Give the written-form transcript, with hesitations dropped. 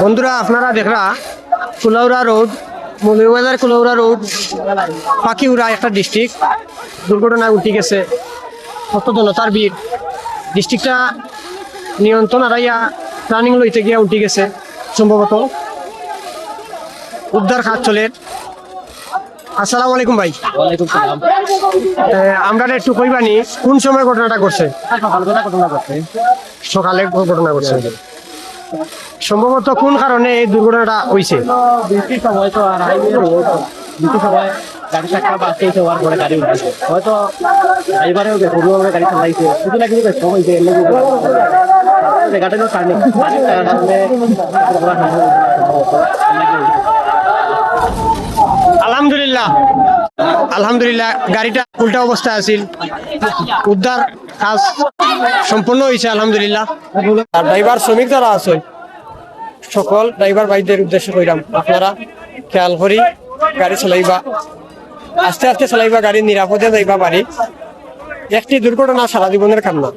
বন্ধুরা আপনারা দেখরা Kulaura road Moulvibazar Kulaura road Pakhiura একটা ডিস্ট্রিক্ট দুর্ঘটনা উঠে গেছে কত জনতার ভিড় ডিস্ট্রিক্টটা নিয়ন্ত্রণ হারাইয়া প্ল্যানিং লইতে গিয়া উঠে গেছে সম্ভবত উদ্ধার কাজ চলে। আসসালামু আলাইকুম ভাই। ওয়ালাইকুম সালাম। আমরা একটু কইবানি কোন সময় ঘটনাটা ঘটছে? সকালে ঘটনা ঘটছে সম্ভবত কোন কারণে এই দুর্ঘটনাটা হয়েছে? বৃষ্টির সময় তো আর বৃষ্টির সময় গাড়ি চাকা বাঁচতে হওয়ার পরে গাড়ি উঠেছে হয়তো ড্রাইভারেও গরুভাবে গাড়ি চালাইছে শুধু না কিন্তু সময় গাড়িটা টার্নিং আলহামদুলিল্লাহ আলহামদুলিল্লাহ গাড়িটা উল্টা অবস্থায় আছিল উদ্ধার কাজ সম্পূর্ণ হয়েছে আলহামদুলিল্লাহ। আর ড্রাইভার শ্রমিক যারা আছে সকল ড্রাইভার ভাইদের উদ্দেশ্য কইরাম আপনারা খেয়াল করি গাড়ি চালাইবা আস্তে আস্তে চালাইবা গাড়ি নিরাপদে যাইবা বাড়ি। একটি দুর্ঘটনা সারা জীবনের কান্না।